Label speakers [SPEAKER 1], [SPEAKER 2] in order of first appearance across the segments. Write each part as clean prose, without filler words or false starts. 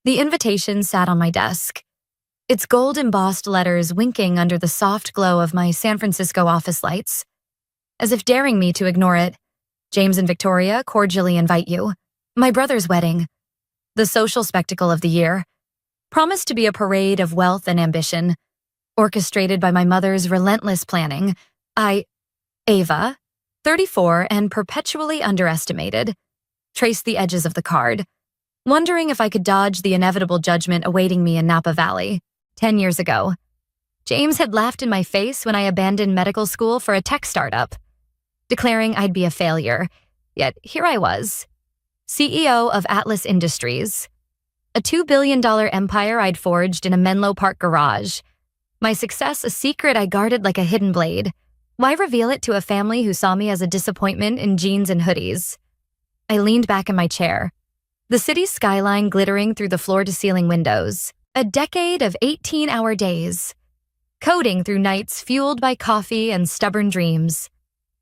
[SPEAKER 1] The invitation sat on my desk, its gold-embossed letters winking under the soft glow of my San Francisco office lights. As if daring me to ignore it, James and Victoria cordially invite you. My brother's wedding, the social spectacle of the year, promised to be a parade of wealth and ambition, orchestrated by my mother's relentless planning. Ava, 34 and perpetually underestimated, traced the edges of the card, wondering if I could dodge the inevitable judgment awaiting me in Napa Valley. 10 years ago, James had laughed in my face when I abandoned medical school for a tech startup, declaring I'd be a failure. Yet here I was, CEO of Atlas Industries, a $2 billion empire I'd forged in a Menlo Park garage. My success a secret I guarded like a hidden blade. Why reveal it to a family who saw me as a disappointment in jeans and hoodies? I leaned back in my chair, the city's skyline glittering through the floor-to-ceiling windows. A decade of 18-hour days, coding through nights fueled by coffee and stubborn dreams,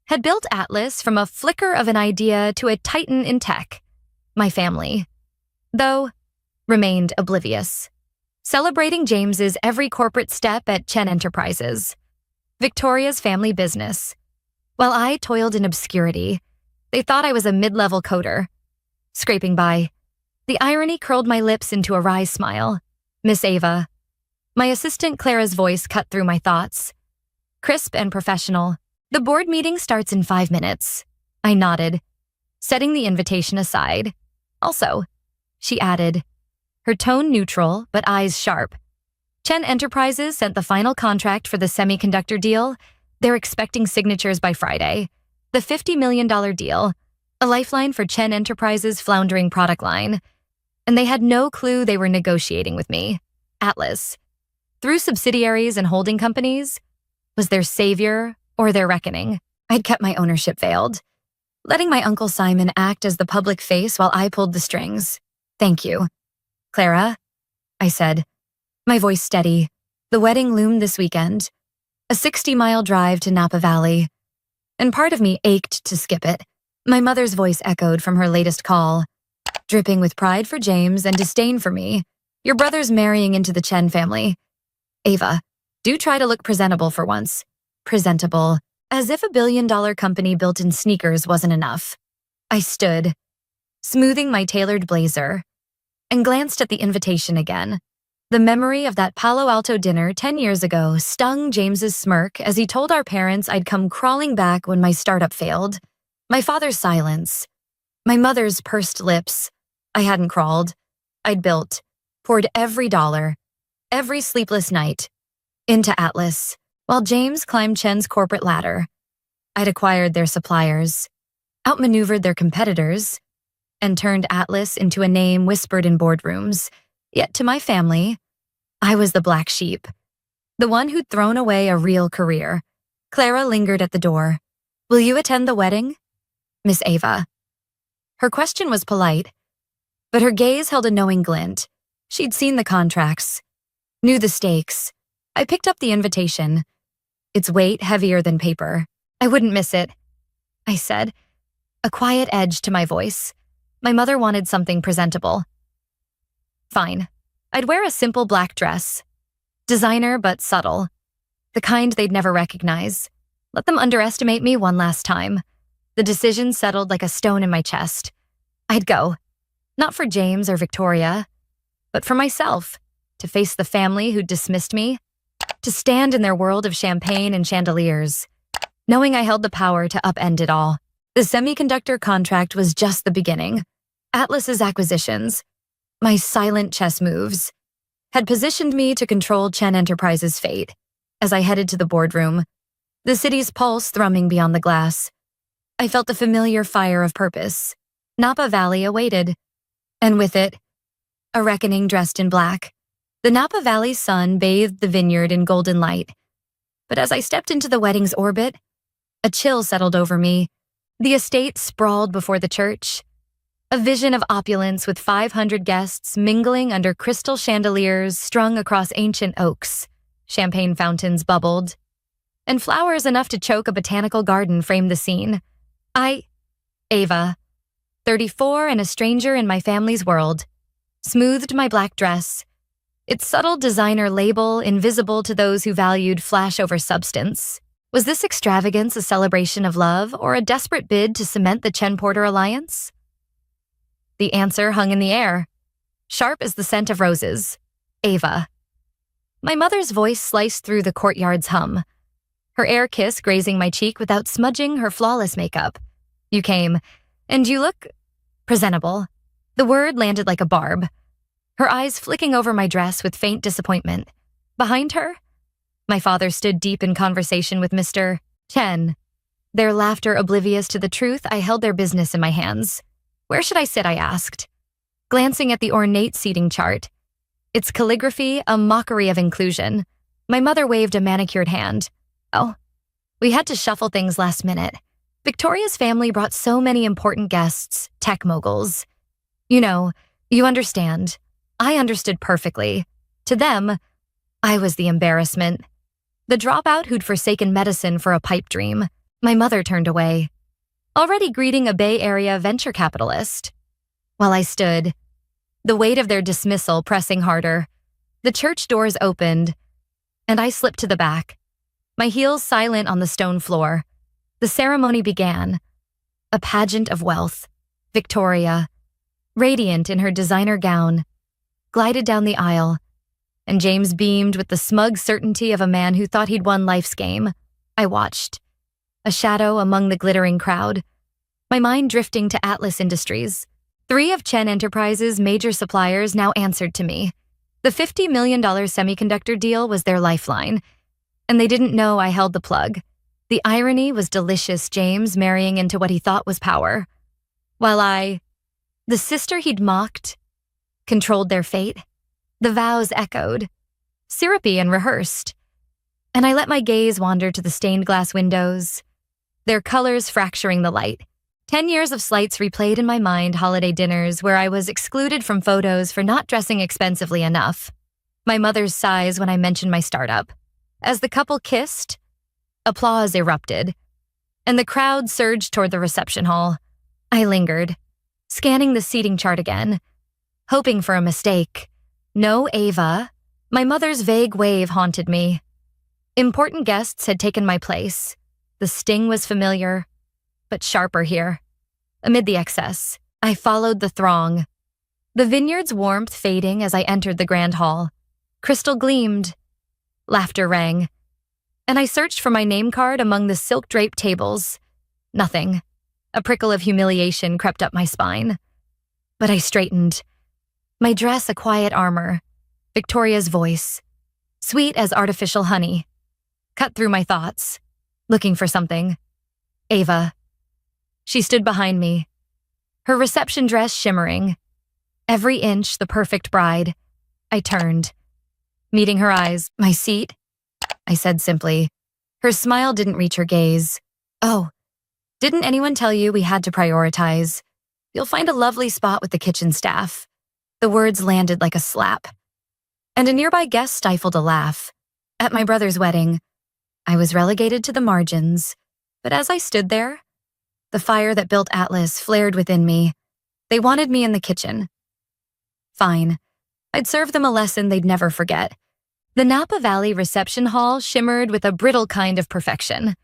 [SPEAKER 1] had built Atlas from a flicker of an idea to a titan in tech. My family, though, remained oblivious, celebrating James's every corporate step at Chen Enterprises, Victoria's family business. While I toiled in obscurity, they thought I was a mid-level coder, scraping by. The irony curled my lips into a wry smile. Miss Ava. My assistant Clara's voice cut through my thoughts. Crisp and professional. The board meeting starts in 5 minutes. I nodded, setting the invitation aside. Also, she added, her tone neutral but eyes sharp. Chen Enterprises sent the final contract for the semiconductor deal. They're expecting signatures by Friday. The $50 million deal, a lifeline for Chen Enterprises' floundering product line. And they had no clue they were negotiating with me. Atlas, through subsidiaries and holding companies, was their savior or their reckoning. I'd kept my ownership veiled, letting my Uncle Simon act as the public face while I pulled the strings. Thank you. Clara, I said, my voice steady. The wedding loomed this weekend, a 60-mile drive to Napa Valley, and part of me ached to skip it. My mother's voice echoed from her latest call, dripping with pride for James and disdain for me. Your brother's marrying into the Chen family. Ava, do try to look presentable for once. Presentable, as if a billion-dollar company built in sneakers wasn't enough. I stood, smoothing my tailored blazer, and glanced at the invitation again. The memory of that Palo Alto dinner 10 years ago stung James's smirk as he told our parents I'd come crawling back when my startup failed. My father's silence, my mother's pursed lips. I hadn't crawled. I'd built, poured every dollar, every sleepless night, into Atlas, while James climbed Chen's corporate ladder. I'd acquired their suppliers, outmaneuvered their competitors, and turned Atlas into a name whispered in boardrooms. Yet to my family, I was the black sheep, the one who'd thrown away a real career. Clara lingered at the door. Will you attend the wedding? Miss Ava. Her question was polite, but her gaze held a knowing glint. She'd seen the contracts, knew the stakes. I picked up the invitation, its weight heavier than paper. I wouldn't miss it, I said, a quiet edge to my voice. My mother wanted something presentable. Fine. I'd wear a simple black dress, designer but subtle, the kind they'd never recognize. Let them underestimate me one last time. The decision settled like a stone in my chest. I'd go, not for James or Victoria, but for myself, to face the family who'd dismissed me, to stand in their world of champagne and chandeliers, knowing I held the power to upend it all. The semiconductor contract was just the beginning. Atlas's acquisitions, my silent chess moves, had positioned me to control Chen Enterprises' fate. As I headed to the boardroom, the city's pulse thrumming beyond the glass, I felt the familiar fire of purpose. Napa Valley awaited, and with it, a reckoning dressed in black. The Napa Valley sun bathed the vineyard in golden light. But as I stepped into the wedding's orbit, a chill settled over me. The estate sprawled before the church, a vision of opulence with 500 guests mingling under crystal chandeliers strung across ancient oaks. Champagne fountains bubbled, and flowers enough to choke a botanical garden framed the scene. Ava, 34 and a stranger in my family's world, smoothed my black dress, its subtle designer label invisible to those who valued flash over substance. Was this extravagance a celebration of love or a desperate bid to cement the Chen-Porter alliance? The answer hung in the air, sharp as the scent of roses. Ava. My mother's voice sliced through the courtyard's hum, her air kiss grazing my cheek without smudging her flawless makeup. You came, and you look presentable. The word landed like a barb, her eyes flicking over my dress with faint disappointment. Behind her, my father stood deep in conversation with Mr. Chen, their laughter oblivious to the truth I held their business in my hands. Where should I sit, I asked, glancing at the ornate seating chart, its calligraphy a mockery of inclusion. My mother waved a manicured hand. Oh, we had to shuffle things last minute. Victoria's family brought so many important guests, tech moguls. You understand. I understood perfectly. To them, I was the embarrassment. The dropout who'd forsaken medicine for a pipe dream. My mother turned away, already greeting a Bay Area venture capitalist. While I stood, the weight of their dismissal pressing harder, the church doors opened, and I slipped to the back, my heels silent on the stone floor. The ceremony began, a pageant of wealth. Victoria, radiant in her designer gown, glided down the aisle, and James beamed with the smug certainty of a man who thought he'd won life's game. I watched, a shadow among the glittering crowd, my mind drifting to Atlas Industries. 3 of Chen Enterprises' major suppliers now answered to me. The $50 million semiconductor deal was their lifeline, and they didn't know I held the plug. The irony was delicious, James marrying into what he thought was power, while I, the sister he'd mocked, controlled their fate. The vows echoed, syrupy and rehearsed, and I let my gaze wander to the stained glass windows, their colors fracturing the light. 10 years of slights replayed in my mind, holiday dinners where I was excluded from photos for not dressing expensively enough. My mother's sighs when I mentioned my startup. As the couple kissed, applause erupted, and the crowd surged toward the reception hall. I lingered, scanning the seating chart again, hoping for a mistake. No Ava. My mother's vague wave haunted me. Important guests had taken my place. The sting was familiar, but sharper here. Amid the excess, I followed the throng, the vineyard's warmth fading as I entered the grand hall. Crystal gleamed, laughter rang, and I searched for my name card among the silk-draped tables. Nothing. A prickle of humiliation crept up my spine. But I straightened, my dress a quiet armor, Victoria's voice, sweet as artificial honey, cut through my thoughts, looking for something. Ava. She stood behind me, her reception dress shimmering, every inch the perfect bride. I turned, meeting her eyes. My seat? I said simply. Her smile didn't reach her gaze. Oh, didn't anyone tell you we had to prioritize? You'll find a lovely spot with the kitchen staff. The words landed like a slap, and a nearby guest stifled a laugh. At my brother's wedding, I was relegated to the margins, but as I stood there, the fire that built Atlas flared within me. They wanted me in the kitchen. Fine. I'd serve them a lesson they'd never forget. The Napa Valley reception hall shimmered with a brittle kind of perfection,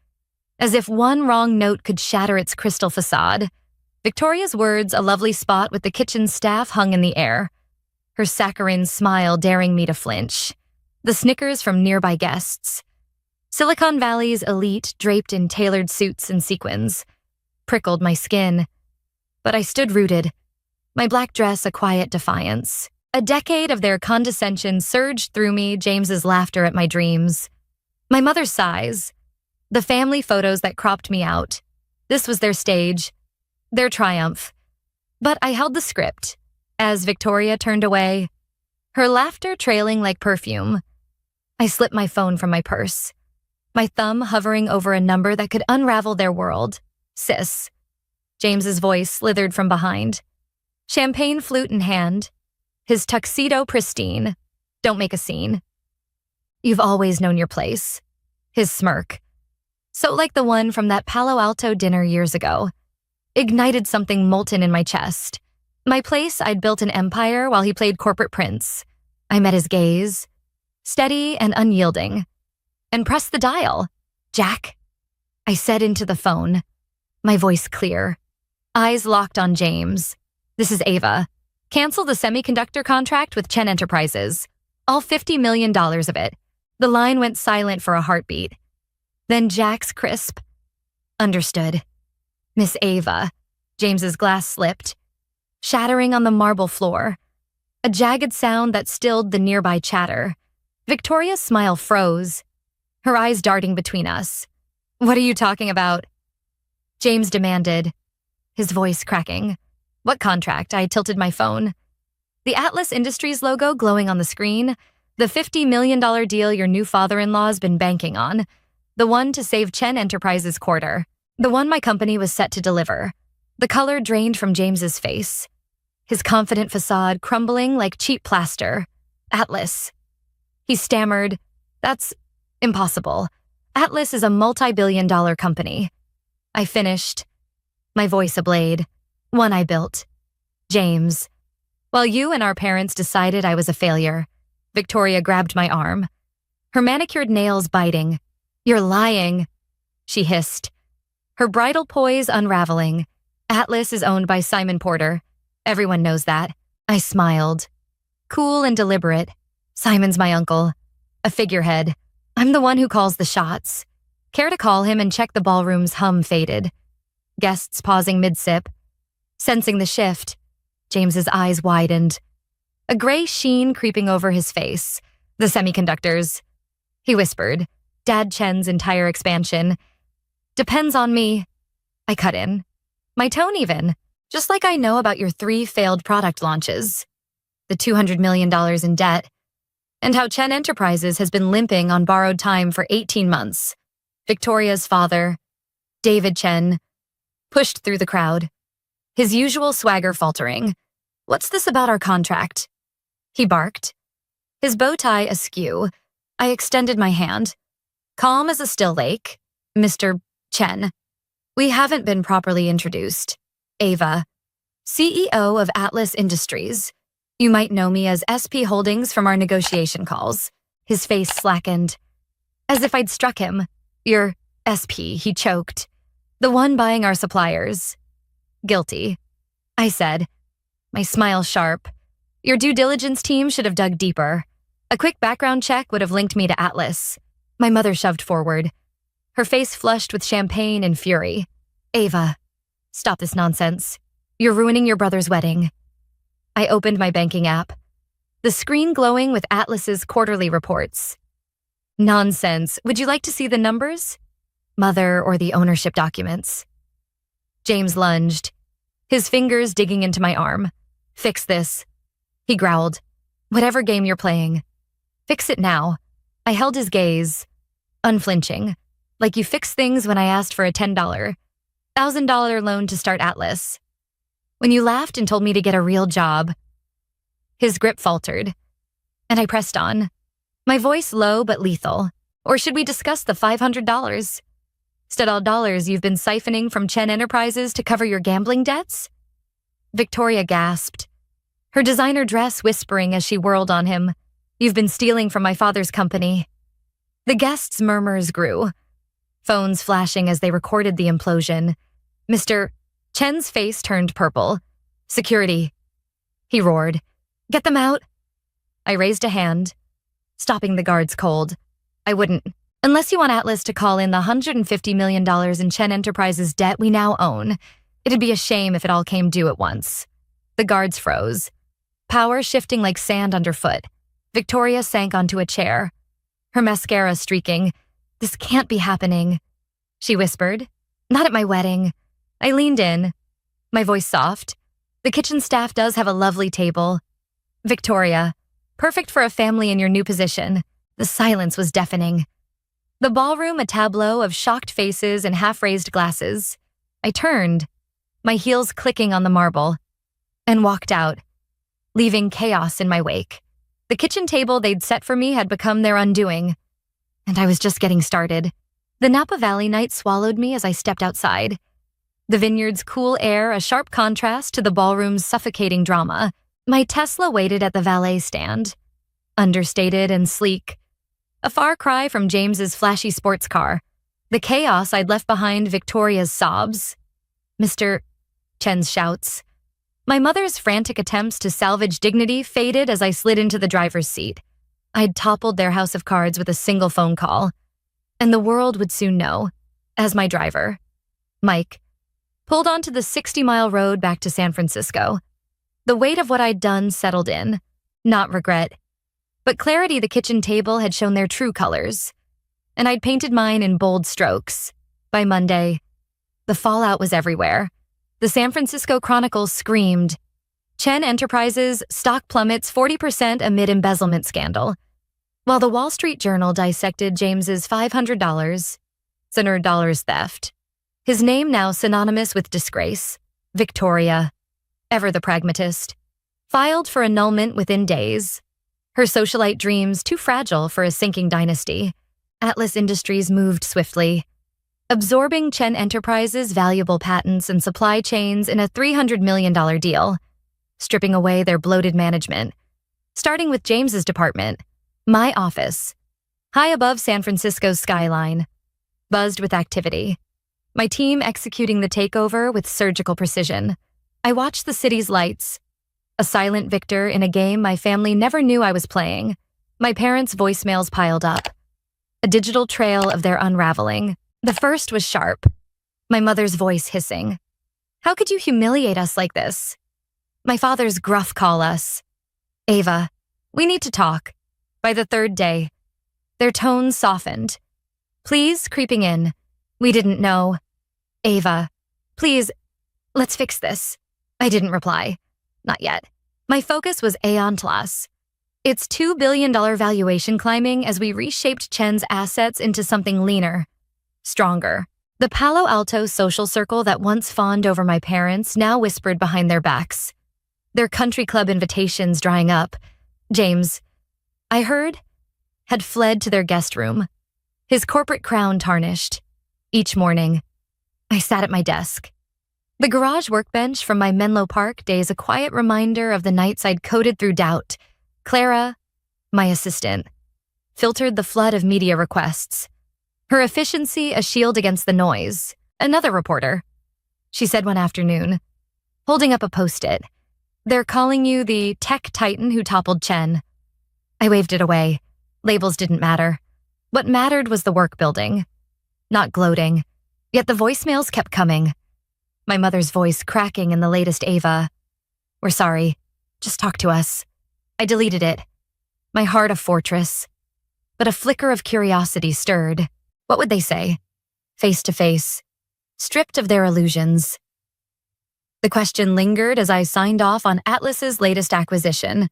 [SPEAKER 1] as if one wrong note could shatter its crystal facade. Victoria's words, a lovely spot with the kitchen staff, hung in the air, her saccharine smile daring me to flinch. The snickers from nearby guests. Silicon Valley's elite, draped in tailored suits and sequins, prickled my skin. But I stood rooted, my black dress a quiet defiance. A decade of their condescension surged through me, James's laughter at my dreams. My mother's sighs, the family photos that cropped me out. This was their stage, their triumph. But I held the script, as Victoria turned away, her laughter trailing like perfume. I slipped my phone from my purse, my thumb hovering over a number that could unravel their world. Sis. James's voice slithered from behind, champagne flute in hand, his tuxedo pristine. Don't make a scene. You've always known your place. His smirk, so like the one from that Palo Alto dinner years ago, ignited something molten in my chest. My place, I'd built an empire while he played corporate prince. I met his gaze, steady and unyielding, and pressed the dial. Jack, I said into the phone, my voice clear. Eyes locked on James. This is Ava. Cancel the semiconductor contract with Chen Enterprises. All $50 million of it. The line went silent for a heartbeat. Then Jack's crisp. Understood. Miss Ava. James's glass slipped, shattering on the marble floor. A jagged sound that stilled the nearby chatter. Victoria's smile froze, her eyes darting between us. What are you talking about? James demanded, his voice cracking. What contract? I tilted my phone. The Atlas Industries logo glowing on the screen. The $50 million deal your new father-in-law's been banking on. The one to save Chen Enterprises quarter. The one my company was set to deliver. The color drained from James's face, his confident facade crumbling like cheap plaster. Atlas. He stammered, That's impossible. Atlas is a multi-billion-dollar company. I finished, my voice ablade. One I built. James. While you and our parents decided I was a failure, Victoria grabbed my arm, her manicured nails biting. You're lying, she hissed, her bridal poise unraveling. Atlas is owned by Simon Porter. Everyone knows that. I smiled. Cool and deliberate. Simon's my uncle. A figurehead. I'm the one who calls the shots. Care to call him and check the ballroom's hum faded. Guests pausing mid-sip. Sensing the shift, James's eyes widened. A gray sheen creeping over his face. The semiconductors. He whispered, Dad Chen's entire expansion. Depends on me. I cut in. My tone even. Just like I know about your 3 failed product launches. The $200 million in debt. And how Chen Enterprises has been limping on borrowed time for 18 months. Victoria's father, David Chen, pushed through the crowd, his usual swagger faltering. What's this about our contract? He barked, his bow tie askew. I extended my hand. Calm as a still lake, Mr. Chen. We haven't been properly introduced. Ava, CEO of Atlas Industries. You might know me as SP Holdings from our negotiation calls. His face slackened, as if I'd struck him. You're SP, he choked. The one buying our suppliers. Guilty, I said, my smile sharp. Your due diligence team should have dug deeper. A quick background check would have linked me to Atlas. My mother shoved forward, her face flushed with champagne and fury. Ava, stop this nonsense. You're ruining your brother's wedding. I opened my banking app, the screen glowing with Atlas's quarterly reports. Nonsense. Would you like to see the numbers? Mother or the ownership documents? James lunged, his fingers digging into my arm. Fix this. He growled. Whatever game you're playing. Fix it now. I held his gaze, unflinching, like you fix things when I asked for a $1,000 loan to start Atlas. When you laughed and told me to get a real job. His grip faltered, and I pressed on, my voice low but lethal. Or should we discuss the $500? All dollars you've been siphoning from Chen Enterprises to cover your gambling debts? Victoria gasped, her designer dress whispering as she whirled on him. You've been stealing from my father's company. The guests' murmurs grew, phones flashing as they recorded the implosion. Mr. Chen's face turned purple. Security, he roared. Get them out. I raised a hand, stopping the guards cold. I wouldn't. Unless you want Atlas to call in the $150 million in Chen Enterprises debt we now own. It'd be a shame if it all came due at once. The guards froze, power shifting like sand underfoot. Victoria sank onto a chair, her mascara streaking. This can't be happening, she whispered. Not at my wedding. I leaned in, my voice soft. The kitchen staff does have a lovely table. Victoria, perfect for a family in your new position. The silence was deafening. The ballroom a tableau of shocked faces and half-raised glasses. I turned, my heels clicking on the marble, and walked out, leaving chaos in my wake. The kitchen table they'd set for me had become their undoing, and I was just getting started. The Napa Valley night swallowed me as I stepped outside. The vineyard's cool air a sharp contrast to the ballroom's suffocating drama. My Tesla waited at the valet stand, understated and sleek, a far cry from James's flashy sports car. The chaos I'd left behind Victoria's sobs, Mr. Chen's shouts. My mother's frantic attempts to salvage dignity faded as I slid into the driver's seat. I'd toppled their house of cards with a single phone call, and the world would soon know, as my driver, Mike, pulled onto the 60-mile road back to San Francisco. The weight of what I'd done settled in, not regret, but clarity. The kitchen table had shown their true colors, and I'd painted mine in bold strokes. By Monday, the fallout was everywhere. The San Francisco Chronicle screamed, Chen Enterprises stock plummets 40% amid embezzlement scandal, while the Wall Street Journal dissected James's $500 dollars theft. His name now synonymous with disgrace. Victoria, ever the pragmatist, filed for annulment within days. Her socialite dreams too fragile for a sinking dynasty. Atlas Industries moved swiftly, absorbing Chen Enterprises' valuable patents and supply chains in a $300 million deal, stripping away their bloated management, starting with James's department, my office, high above San Francisco's skyline, buzzed with activity. My team executing the takeover with surgical precision. I watched the city's lights, a silent victor in a game my family never knew I was playing. My parents' voicemails piled up, a digital trail of their unraveling. The first was sharp, my mother's voice hissing. How could you humiliate us like this? My father's gruff call us. Ava, we need to talk. By the third day, their tones softened. Please, creeping in. We didn't know. Ava, please, let's fix this. I didn't reply. Not yet. My focus was Aeon Plus. Its $2 billion valuation climbing as we reshaped Chen's assets into something leaner, stronger. The Palo Alto social circle that once fawned over my parents now whispered behind their backs. Their country club invitations drying up. James, I heard, had fled to their guest room, his corporate crown tarnished. Each morning, I sat at my desk. The garage workbench from my Menlo Park days a quiet reminder of the nights I'd coded through doubt. Clara, my assistant, filtered the flood of media requests. Her efficiency a shield against the noise. Another reporter, she said one afternoon, holding up a post-it. They're calling you the tech titan who toppled Chen. I waved it away. Labels didn't matter. What mattered was the work building. Not gloating, yet the voicemails kept coming. My mother's voice cracking in the latest Ava. We're sorry. Just talk to us. I deleted it. My heart a fortress. But a flicker of curiosity stirred. What would they say? Face to face, stripped of their illusions. The question lingered as I signed off on Atlas's latest acquisition,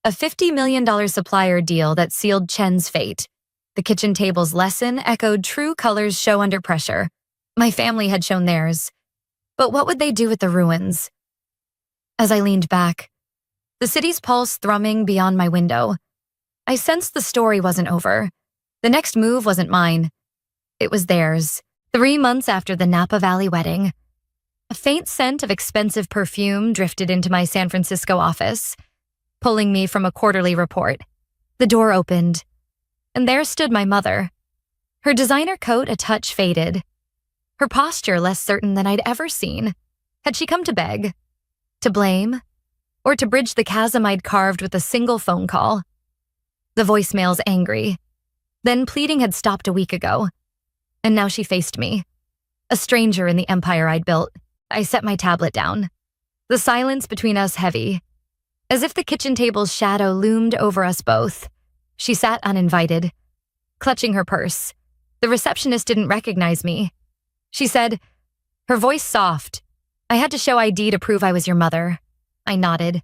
[SPEAKER 1] a $50 million supplier deal that sealed Chen's fate. The kitchen table's lesson echoed true colors show under pressure. My family had shown theirs. But what would they do with the ruins? As I leaned back, the city's pulse thrumming beyond my window, I sensed the story wasn't over. The next move wasn't mine. It was theirs. 3 months after the Napa Valley wedding, a faint scent of expensive perfume drifted into my San Francisco office, pulling me from a quarterly report. The door opened, and there stood my mother, her designer coat a touch faded, her posture less certain than I'd ever seen. Had she come to beg, to blame, or to bridge the chasm I'd carved with a single phone call? The voicemail's angry. Then pleading had stopped a week ago, and now she faced me, a stranger in the empire I'd built. I set my tablet down, the silence between us heavy, as if the kitchen table's shadow loomed over us both. She sat uninvited, clutching her purse. The receptionist didn't recognize me. She said, her voice soft, I had to show ID to prove I was your mother. I nodded,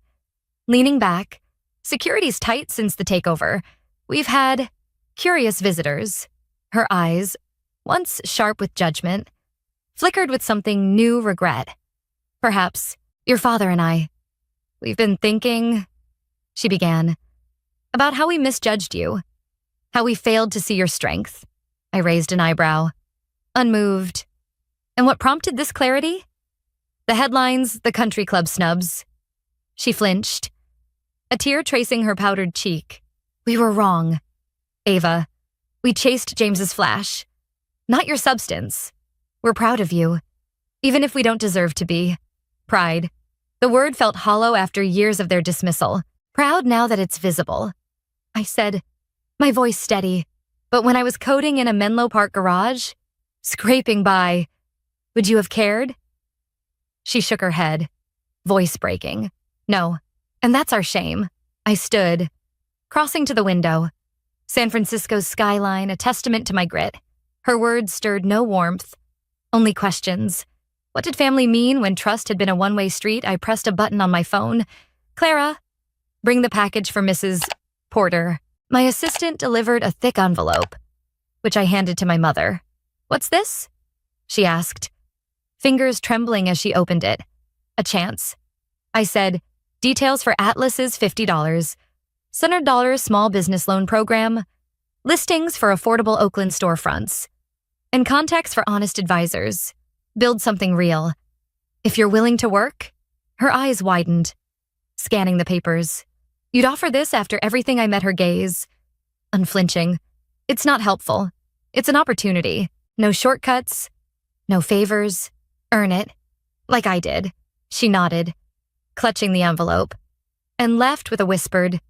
[SPEAKER 1] leaning back. Security's tight since the takeover. We've had curious visitors. Her eyes, once sharp with judgment, flickered with something new regret. Perhaps your father and I. We've been thinking, she began, about how we misjudged you, how we failed to see your strength. I raised an eyebrow, unmoved. And what prompted this clarity? The headlines, the country club snubs. She flinched, a tear tracing her powdered cheek. We were wrong. Ava, we chased James's flash. Not your substance. We're proud of you, even if we don't deserve to be. Pride. The word felt hollow after years of their dismissal. Proud now that it's visible. I said, my voice steady, but when I was coding in a Menlo Park garage, scraping by, would you have cared? She shook her head, voice breaking. No, and that's our shame. I stood, crossing to the window. San Francisco's skyline, a testament to my grit. Her words stirred no warmth, only questions. What did family mean when trust had been a one-way street? I pressed a button on my phone. Clara, bring the package for Mrs. Porter. My assistant delivered a thick envelope, which I handed to my mother. What's this? She asked, fingers trembling as she opened it. A chance. I said, details for Atlas's $50, $100 small business loan program, listings for affordable Oakland storefronts, and contacts for honest advisors. Build something real. If you're willing to work? Her eyes widened, scanning the papers. You'd offer this after everything? I met her gaze, unflinching. It's not helpful. It's an opportunity. No shortcuts, no favors. Earn it, like I did. She nodded, clutching the envelope, and left with a whispered,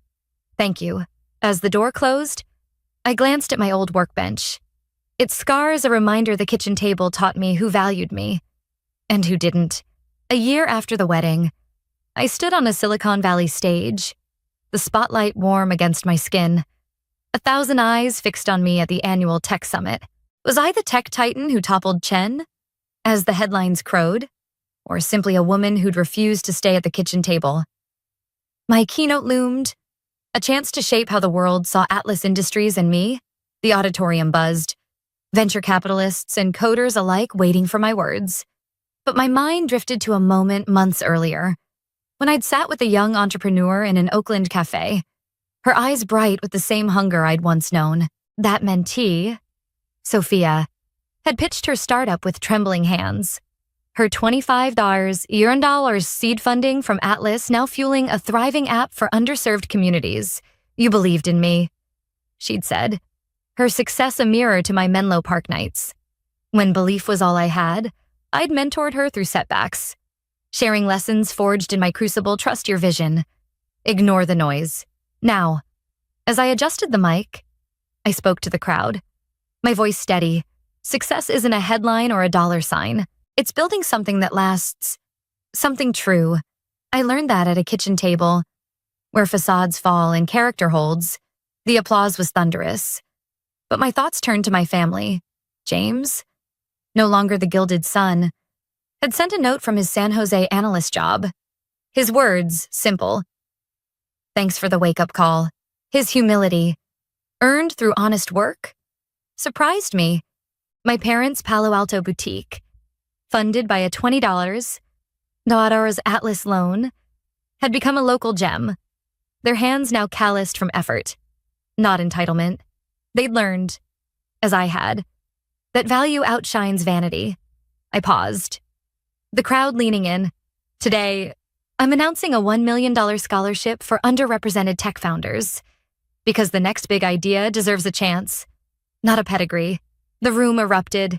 [SPEAKER 1] thank you. As the door closed, I glanced at my old workbench. Its scars a reminder the kitchen table taught me who valued me and who didn't. A year after the wedding, I stood on a Silicon Valley stage, the spotlight warm against my skin, 1,000 eyes fixed on me at the annual tech summit. Was I the tech titan who toppled Chen, as the headlines crowed, or simply a woman who'd refused to stay at the kitchen table? My keynote loomed, a chance to shape how the world saw Atlas Industries and me. The auditorium buzzed, venture capitalists and coders alike waiting for my words. But my mind drifted to a moment months earlier, when I'd sat with a young entrepreneur in an Oakland cafe, her eyes bright with the same hunger I'd once known. That mentee, Sophia, had pitched her startup with trembling hands. Her $25 year-in-dollars seed funding from Atlas now fueling a thriving app for underserved communities. You believed in me, she'd said, her success a mirror to my Menlo Park nights. When belief was all I had, I'd mentored her through setbacks, sharing lessons forged in my crucible. Trust your vision. Ignore the noise. Now, as I adjusted the mic, I spoke to the crowd, my voice steady. Success isn't a headline or a dollar sign. It's building something that lasts, something true. I learned that at a kitchen table, where facades fall and character holds. The applause was thunderous. But my thoughts turned to my family. James, no longer the gilded sun, had sent a note from his San Jose analyst job. His words, simple. Thanks for the wake-up call. His humility, earned through honest work, surprised me. My parents' Palo Alto boutique, funded by a $20 Atlas loan, had become a local gem, their hands now calloused from effort, not entitlement. They'd learned, as I had, that value outshines vanity. I paused, the crowd leaning in. Today, I'm announcing a $1 million scholarship for underrepresented tech founders, because the next big idea deserves a chance, not a pedigree. The room erupted,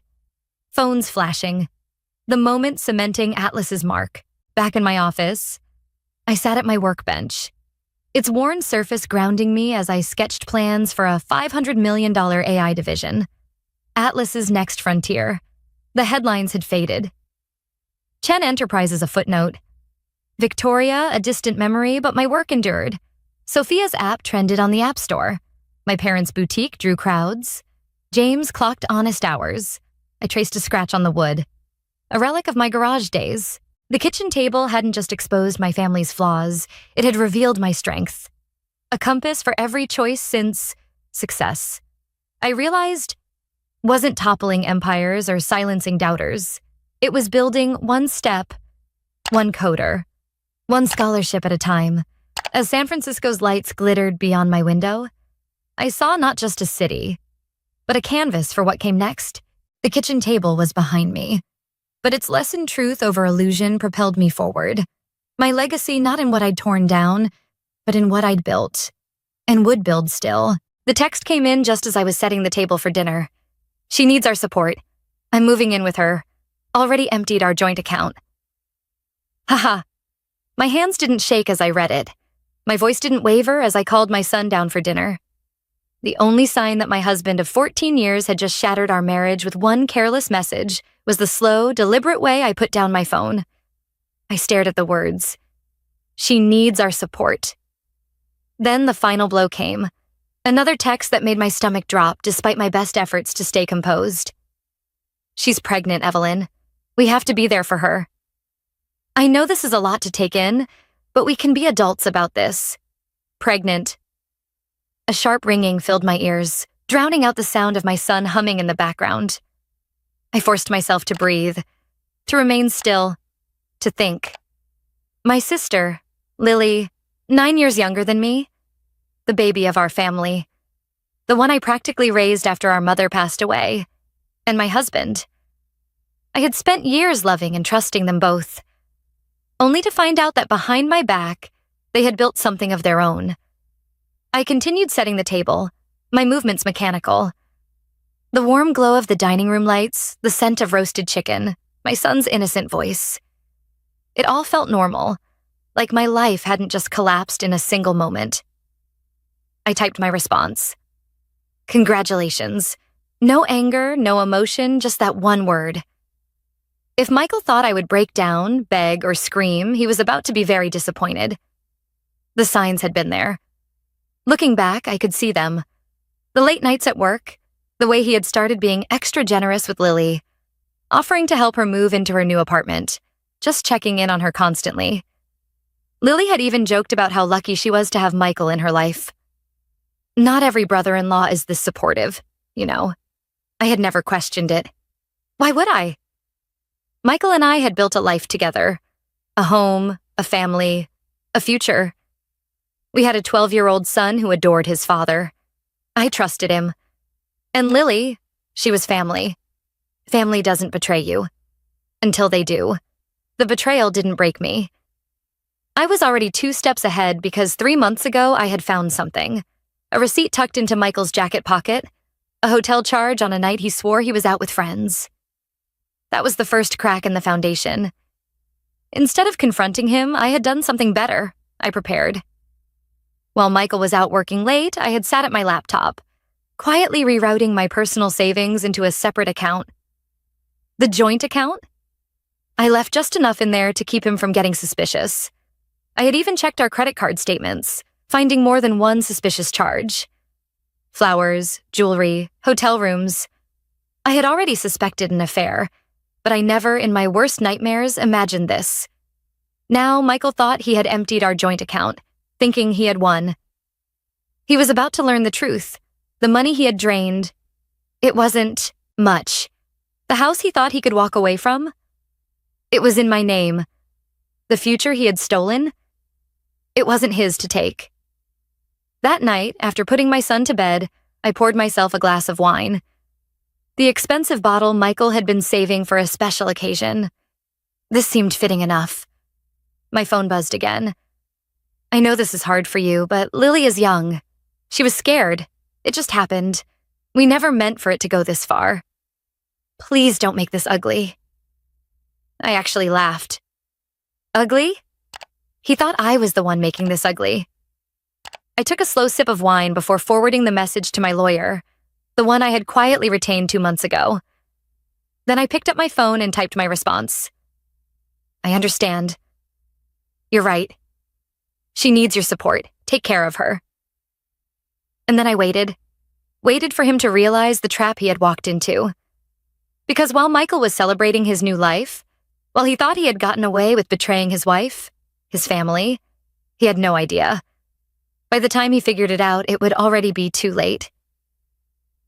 [SPEAKER 1] phones flashing, the moment cementing Atlas's mark. Back in my office, I sat at my workbench, its worn surface grounding me as I sketched plans for a $500 million AI division. Atlas's next frontier. The headlines had faded. Chen Enterprises a footnote. Victoria a distant memory, but my work endured. Sophia's app trended on the App Store. My parents' boutique drew crowds. James clocked honest hours. I traced a scratch on the wood, a relic of my garage days. The kitchen table hadn't just exposed my family's flaws, it had revealed my strength. A compass for every choice since success. I realized wasn't toppling empires or silencing doubters. It was building one step, one coder, one scholarship at a time. As San Francisco's lights glittered beyond my window, I saw not just a city, but a canvas for what came next. The kitchen table was behind me, But its lesson truth over illusion propelled me forward. My legacy not in what I'd torn down, but in what I'd built. And would build still. The text came in just as I was setting the table for dinner. She needs our support. I'm moving in with her. Already emptied our joint account. Haha. My hands didn't shake as I read it. My voice didn't waver as I called my son down for dinner. The only sign that my husband of 14 years had just shattered our marriage with one careless message was the slow, deliberate way I put down my phone. I stared at the words. She needs our support. Then the final blow came. Another text that made my stomach drop despite my best efforts to stay composed. She's pregnant, Evelyn. We have to be there for her. I know this is a lot to take in, but we can be adults about this. Pregnant. A sharp ringing filled my ears, drowning out the sound of my son humming in the background. I forced myself to breathe, to remain still, to think. My sister, Lily, 9 years younger than me, the baby of our family, the one I practically raised after our mother passed away, and my husband. I had spent years loving and trusting them both, only to find out that behind my back, they had built something of their own. I continued setting the table, my movements mechanical. The warm glow of the dining room lights, the scent of roasted chicken, my son's innocent voice. It all felt normal, like my life hadn't just collapsed in a single moment. I typed my response. Congratulations. No anger, no emotion, just that one word. If Michael thought I would break down, beg, or scream, he was about to be very disappointed. The signs had been there. Looking back, I could see them. The late nights at work, the way he had started being extra generous with Lily, offering to help her move into her new apartment, just checking in on her constantly. Lily had even joked about how lucky she was to have Michael in her life. Not every brother-in-law is this supportive, you know. I had never questioned it. Why would I? Michael and I had built a life together. A home, a family, a future. We had a 12-year-old son who adored his father. I trusted him. And Lily, she was family. Family doesn't betray you. Until they do. The betrayal didn't break me. I was already 2 steps ahead because 3 months ago I had found something. A receipt tucked into Michael's jacket pocket. A hotel charge on a night he swore he was out with friends. That was the first crack in the foundation. Instead of confronting him, I had done something better. I prepared. While Michael was out working late, I had sat at my laptop, quietly rerouting my personal savings into a separate account. The joint account? I left just enough in there to keep him from getting suspicious. I had even checked our credit card statements, finding more than one suspicious charge. Flowers, jewelry, hotel rooms. I had already suspected an affair, but I never, in my worst nightmares, imagined this. Now, Michael thought he had emptied our joint account, thinking he had won. He was about to learn the truth. The money he had drained, it wasn't much. The house he thought he could walk away from, it was in my name. The future he had stolen, it wasn't his to take. That night, after putting my son to bed, I poured myself a glass of wine. The expensive bottle Michael had been saving for a special occasion. This seemed fitting enough. My phone buzzed again. I know this is hard for you, but Lily is young. She was scared. It just happened. We never meant for it to go this far. Please don't make this ugly. I actually laughed. Ugly? He thought I was the one making this ugly. I took a slow sip of wine before forwarding the message to my lawyer, the one I had quietly retained 2 months ago. Then I picked up my phone and typed my response. I understand. You're right. She needs your support. Take care of her. And then I waited for him to realize the trap he had walked into. Because while Michael was celebrating his new life, while he thought he had gotten away with betraying his wife, his family, he had no idea. By the time he figured it out, it would already be too late.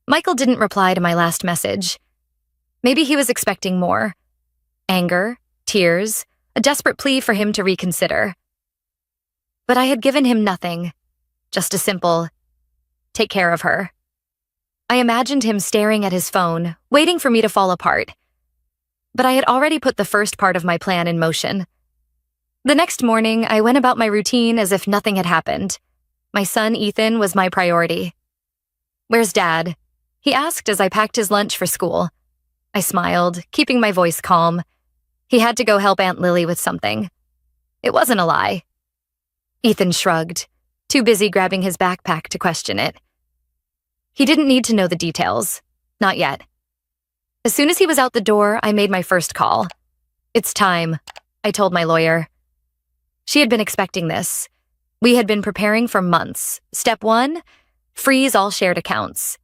[SPEAKER 1] Michael didn't reply to my last message. Maybe he was expecting more. Anger, tears, a desperate plea for him to reconsider. But I had given him nothing. Just a simple, take care of her. I imagined him staring at his phone, waiting for me to fall apart. but I had already put the first part of my plan in motion. The next morning, I went about my routine as if nothing had happened. My son, Ethan, was my priority. "Where's Dad?" he asked as I packed his lunch for school. I smiled, keeping my voice calm. He had to go help Aunt Lily with something. It wasn't a lie. Ethan shrugged, too busy grabbing his backpack to question it. He didn't need to know the details. Not yet. As soon as he was out the door, I made my first call. "It's time," I told my lawyer. She had been expecting this. We had been preparing for months. Step 1, freeze all shared accounts.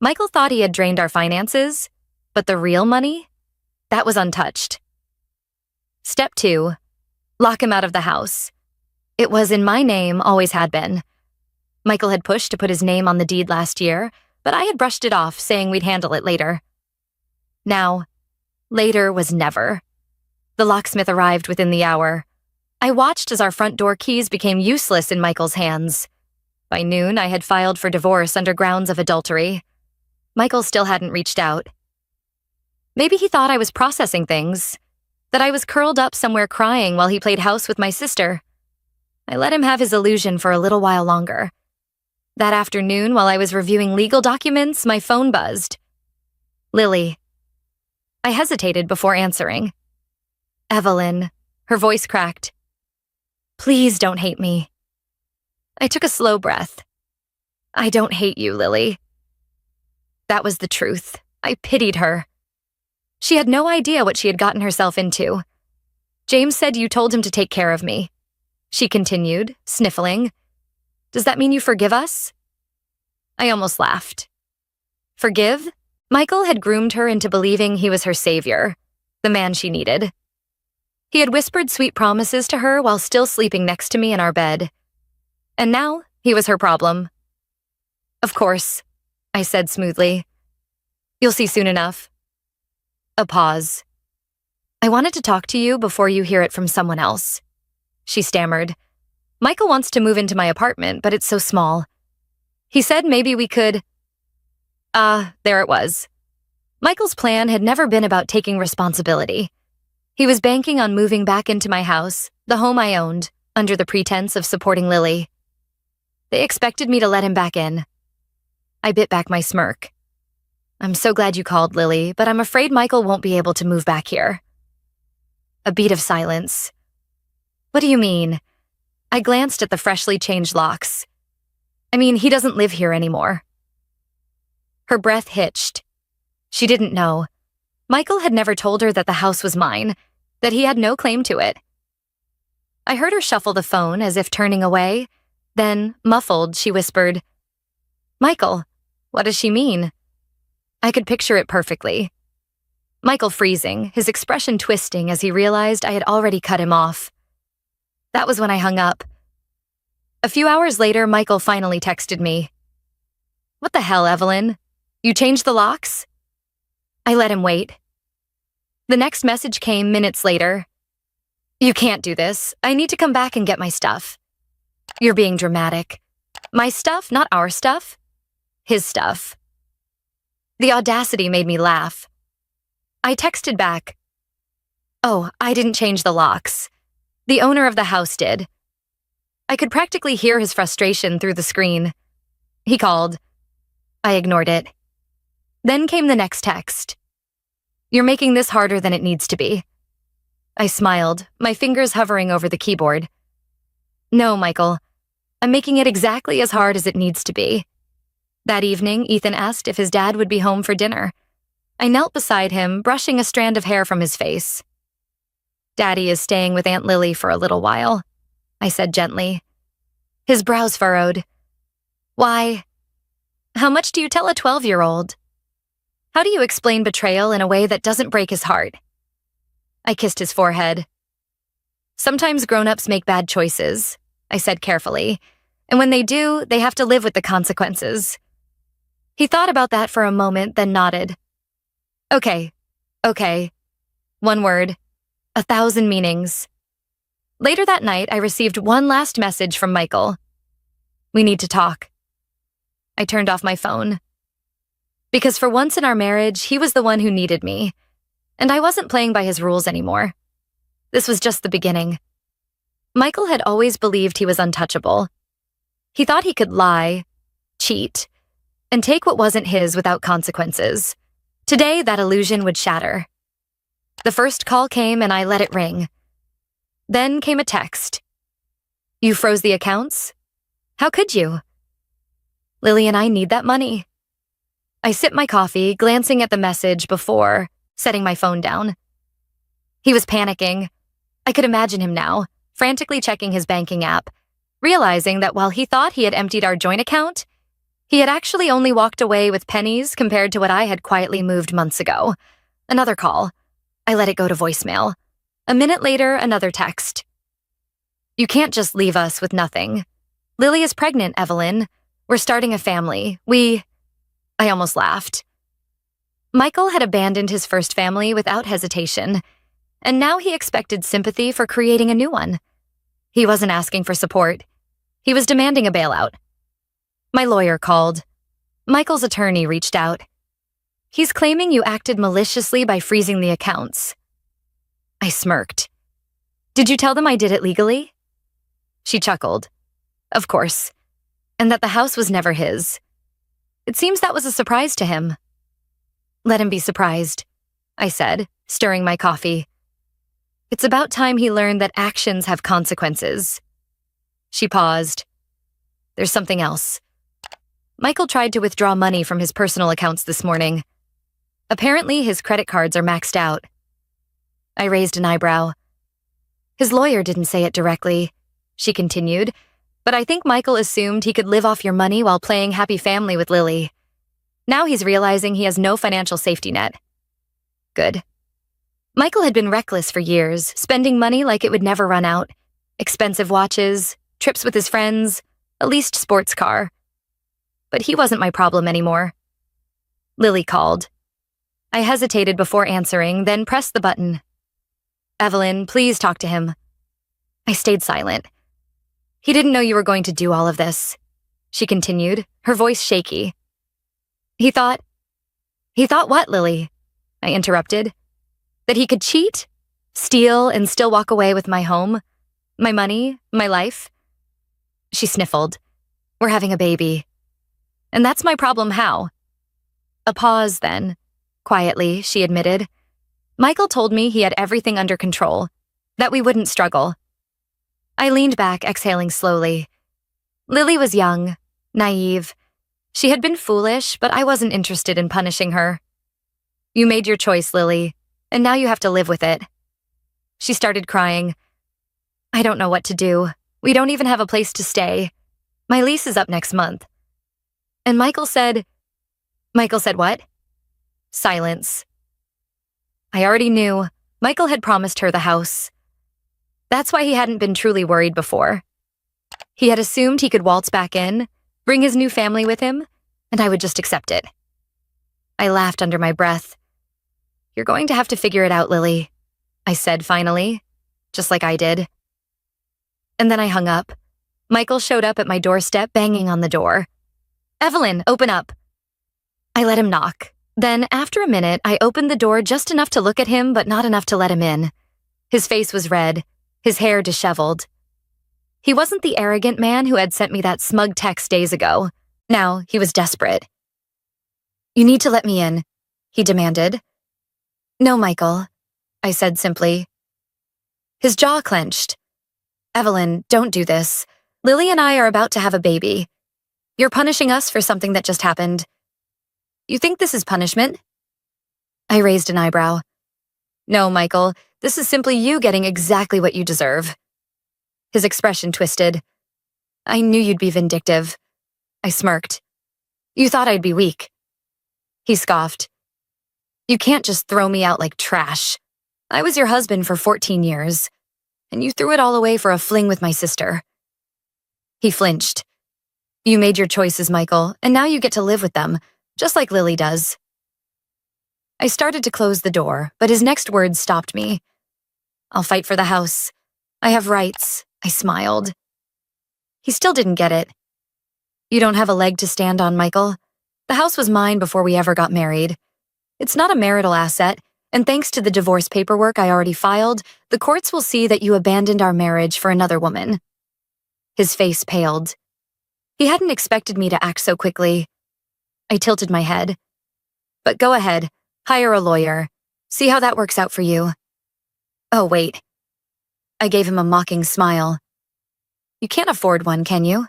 [SPEAKER 1] Michael thought he had drained our finances, but the real money? That was untouched. Step 2, lock him out of the house. It was in my name, always had been. Michael had pushed to put his name on the deed last year, but I had brushed it off, saying we'd handle it later. Now, later was never. The locksmith arrived within the hour. I watched as our front door keys became useless in Michael's hands. By noon, I had filed for divorce under grounds of adultery. Michael still hadn't reached out. Maybe he thought I was processing things, that I was curled up somewhere crying while he played house with my sister. I let him have his illusion for a little while longer. That afternoon, while I was reviewing legal documents, my phone buzzed. Lily. I hesitated before answering. Evelyn. Her voice cracked. Please don't hate me. I took a slow breath. I don't hate you, Lily. That was the truth. I pitied her. She had no idea what she had gotten herself into. James said you told him to take care of me. She continued, sniffling. Does that mean you forgive us? I almost laughed. Forgive? Michael had groomed her into believing he was her savior, the man she needed. He had whispered sweet promises to her while still sleeping next to me in our bed. And now, he was her problem. Of course, I said smoothly. You'll see soon enough. A pause. I wanted to talk to you before you hear it from someone else. She stammered. Michael wants to move into my apartment, but it's so small. He said maybe we could... there it was. Michael's plan had never been about taking responsibility. He was banking on moving back into my house, the home I owned, under the pretense of supporting Lily. They expected me to let him back in. I bit back my smirk. I'm so glad you called, Lily, but I'm afraid Michael won't be able to move back here. A beat of silence. What do you mean? I glanced at the freshly changed locks. I mean, he doesn't live here anymore. Her breath hitched. She didn't know. Michael had never told her that the house was mine, that he had no claim to it. I heard her shuffle the phone as if turning away. Then, muffled, she whispered, Michael, what does she mean? I could picture it perfectly. Michael freezing, his expression twisting as he realized I had already cut him off. That was when I hung up. A few hours later, Michael finally texted me. What the hell, Evelyn? You changed the locks? I let him wait. The next message came minutes later. You can't do this. I need to come back and get my stuff. You're being dramatic. My stuff, not our stuff. His stuff. The audacity made me laugh. I texted back. Oh, I didn't change the locks. The owner of the house did. I could practically hear his frustration through the screen. He called. I ignored it. Then came the next text. You're making this harder than it needs to be. I smiled, my fingers hovering over the keyboard. No, Michael. I'm making it exactly as hard as it needs to be. That evening, Ethan asked if his dad would be home for dinner. I knelt beside him, brushing a strand of hair from his face. Daddy is staying with Aunt Lily for a little while, I said gently. His brows furrowed. Why? How much do you tell a 12-year-old? How do you explain betrayal in a way that doesn't break his heart? I kissed his forehead. Sometimes grown-ups make bad choices, I said carefully, and when they do, they have to live with the consequences. He thought about that for a moment, then nodded. Okay. One word. 1,000 meanings. Later that night, I received one last message from Michael. We need to talk. I turned off my phone. Because for once in our marriage, he was the one who needed me. And I wasn't playing by his rules anymore. This was just the beginning. Michael had always believed he was untouchable. He thought he could lie, cheat, and take what wasn't his without consequences. Today, that illusion would shatter. The first call came and I let it ring. Then came a text. "You froze the accounts? How could you?" "Lily and I need that money." I sipped my coffee, glancing at the message before setting my phone down. He was panicking. I could imagine him now, frantically checking his banking app, realizing that while he thought he had emptied our joint account, he had actually only walked away with pennies compared to what I had quietly moved months ago. Another call. I let it go to voicemail. A minute later, another text. "You can't just leave us with nothing. Lily is pregnant, Evelyn. We're starting a family. I almost laughed. Michael had abandoned his first family without hesitation, and now he expected sympathy for creating a new one. He wasn't asking for support. He was demanding a bailout. My lawyer called. Michael's attorney reached out. "He's claiming you acted maliciously by freezing the accounts." I smirked. "Did you tell them I did it legally?" She chuckled. "Of course. And that the house was never his. It seems that was a surprise to him." "Let him be surprised," I said, stirring my coffee. "It's about time he learned that actions have consequences." She paused. "There's something else. Michael tried to withdraw money from his personal accounts this morning. Apparently, his credit cards are maxed out." I raised an eyebrow. "His lawyer didn't say it directly," she continued, "but I think Michael assumed he could live off your money while playing happy family with Lily. Now he's realizing he has no financial safety net." Good. Michael had been reckless for years, spending money like it would never run out. Expensive watches, trips with his friends, a leased sports car. But he wasn't my problem anymore. Lily called. I hesitated before answering, then pressed the button. "Evelyn, please talk to him." I stayed silent. "He didn't know you were going to do all of this," she continued, her voice shaky. He thought what, Lily?" I interrupted. "That he could cheat, steal, and still walk away with my home, my money, my life?" She sniffled. "We're having a baby. And that's my problem how?" A pause then. Quietly, she admitted. "Michael told me he had everything under control, that we wouldn't struggle." I leaned back, exhaling slowly. Lily was young, naive. She had been foolish, but I wasn't interested in punishing her. "You made your choice, Lily, and now you have to live with it." She started crying. "I don't know what to do. We don't even have a place to stay. My lease is up next month." And Michael said what? Silence. I already knew. Michael had promised her the house. That's why he hadn't been truly worried before. He had assumed he could waltz back in, bring his new family with him, and I would just accept it. I laughed under my breath. "You're going to have to figure it out, Lily," I said finally, just like I did. And then I hung up. Michael showed up at my doorstep, banging on the door. "Evelyn, open up." I let him knock. Then, after a minute, I opened the door just enough to look at him, but not enough to let him in. His face was red, his hair disheveled. He wasn't the arrogant man who had sent me that smug text days ago. Now, he was desperate. "You need to let me in," he demanded. "No, Michael," I said simply. His jaw clenched. "Evelyn, don't do this. Lily and I are about to have a baby. You're punishing us for something that just happened. You think this is punishment?" I raised an eyebrow. "No, Michael, this is simply you getting exactly what you deserve." His expression twisted. "I knew you'd be vindictive." I smirked. "You thought I'd be weak." He scoffed. "You can't just throw me out like trash. I was your husband for 14 years, and you threw it all away for a fling with my sister." He flinched. "You made your choices, Michael, and now you get to live with them, just like Lily does." I started to close the door, but his next words stopped me. "I'll fight for the house. I have rights," I smiled. He still didn't get it. "You don't have a leg to stand on, Michael. The house was mine before we ever got married. It's not a marital asset, And thanks to the divorce paperwork I already filed, the courts will see that you abandoned our marriage for another woman. His face paled. He hadn't expected me to act so quickly. I tilted my head. But go ahead, hire a lawyer. See how that works out for you. Oh, wait. I gave him a mocking smile. You can't afford one, can you?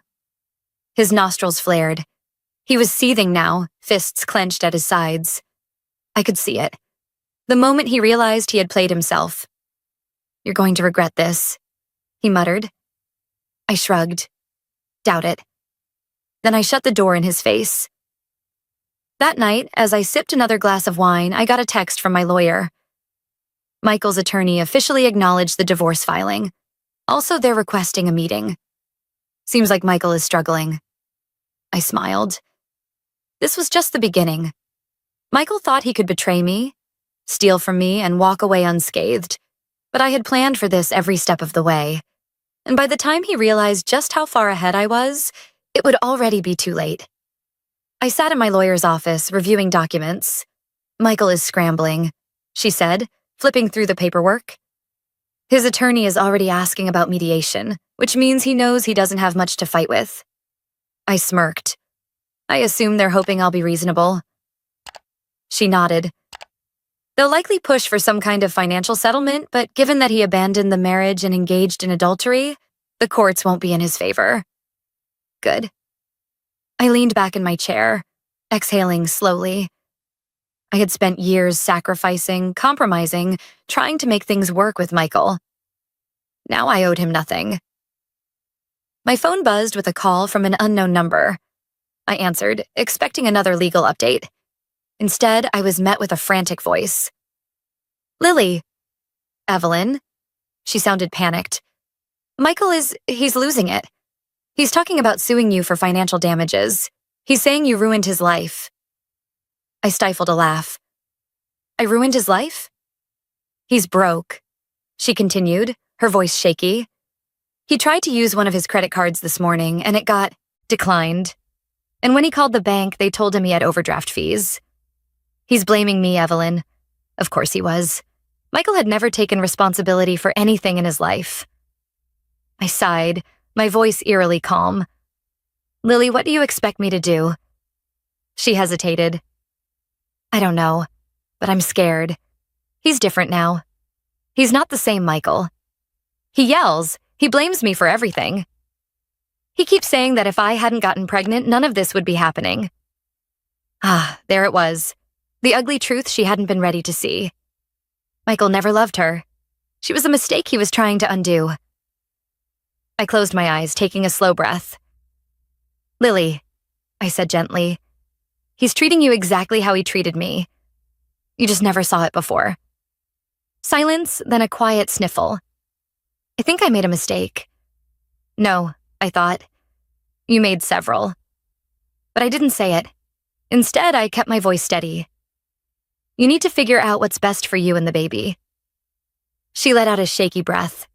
[SPEAKER 1] His nostrils flared. He was seething now, fists clenched at his sides. I could see it. The moment he realized he had played himself. You're going to regret this, he muttered. I shrugged. Doubt it. Then I shut the door in his face. That night, as I sipped another glass of wine, I got a text from my lawyer. Michael's attorney officially acknowledged the divorce filing. Also, they're requesting a meeting. Seems like Michael is struggling. I smiled. This was just the beginning. Michael thought he could betray me, steal from me, and walk away unscathed. But I had planned for this every step of the way. And by the time he realized just how far ahead I was, it would already be too late. I sat in my lawyer's office, reviewing documents. Michael is scrambling, she said, flipping through the paperwork. His attorney is already asking about mediation, which means he knows he doesn't have much to fight with. I smirked. I assume they're hoping I'll be reasonable. She nodded. They'll likely push for some kind of financial settlement, but given that he abandoned the marriage and engaged in adultery, the courts won't be in his favor. Good. I leaned back in my chair, exhaling slowly. I had spent years sacrificing, compromising, trying to make things work with Michael. Now I owed him nothing. My phone buzzed with a call from an unknown number. I answered, expecting another legal update. Instead, I was met with a frantic voice. Lily. Evelyn. She sounded panicked. He's losing it. He's talking about suing you for financial damages. He's saying you ruined his life. I stifled a laugh. I ruined his life? He's broke, she continued, her voice shaky. He tried to use one of his credit cards this morning, and it got declined. And when he called the bank, they told him he had overdraft fees. He's blaming me, Evelyn. Of course he was. Michael had never taken responsibility for anything in his life. I sighed, my voice eerily calm. Lily, what do you expect me to do? She hesitated. I don't know, but I'm scared. He's different now. He's not the same Michael. He yells. He blames me for everything. He keeps saying that if I hadn't gotten pregnant, none of this would be happening. Ah, there it was. The ugly truth she hadn't been ready to see. Michael never loved her. She was a mistake he was trying to undo. I closed my eyes, taking a slow breath. Lily, I said gently, he's treating you exactly how he treated me. You just never saw it before. Silence, then a quiet sniffle. I think I made a mistake. No, I thought. You made several. But I didn't say it. Instead, I kept my voice steady. You need to figure out what's best for you and the baby. She let out a shaky breath.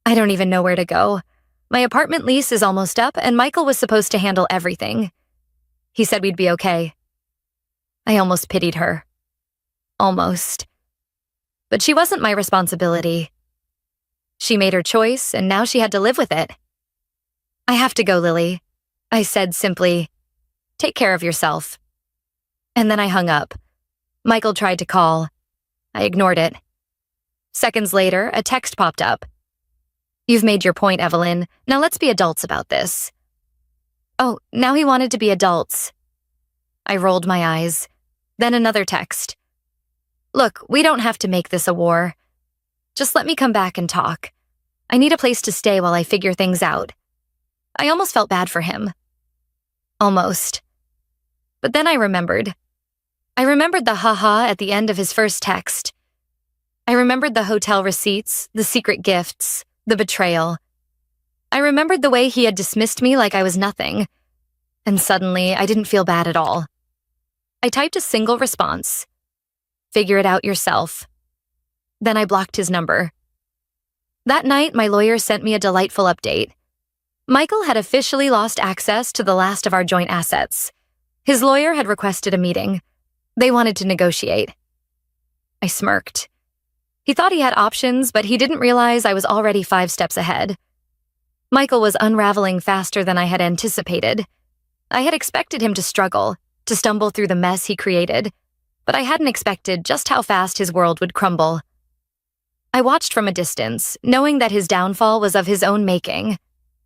[SPEAKER 1] I don't even know where to go. My apartment lease is almost up, and Michael was supposed to handle everything. He said we'd be okay. I almost pitied her. Almost. But she wasn't my responsibility. She made her choice, and now she had to live with it. I have to go, Lily. I said simply, take care of yourself. And then I hung up. Michael tried to call. I ignored it. Seconds later, a text popped up. You've made your point, Evelyn. Now let's be adults about this. Oh, now he wanted to be adults. I rolled my eyes. Then another text. Look, we don't have to make this a war. Just let me come back and talk. I need a place to stay while I figure things out. I almost felt bad for him. Almost. But then I remembered. I remembered the ha-ha at the end of his first text. I remembered the hotel receipts, the secret gifts, the betrayal. I remembered the way he had dismissed me like I was nothing. And suddenly, I didn't feel bad at all. I typed a single response. Figure it out yourself. Then I blocked his number. That night, my lawyer sent me a delightful update. Michael had officially lost access to the last of our joint assets. His lawyer had requested a meeting. They wanted to negotiate. I I smirked. He thought he had options, but he didn't realize I was already 5 steps ahead. Michael was unraveling faster than I had anticipated. I had expected him to struggle, to stumble through the mess he created, but I hadn't expected just how fast his world would crumble. I watched from a distance, knowing that his downfall was of his own making,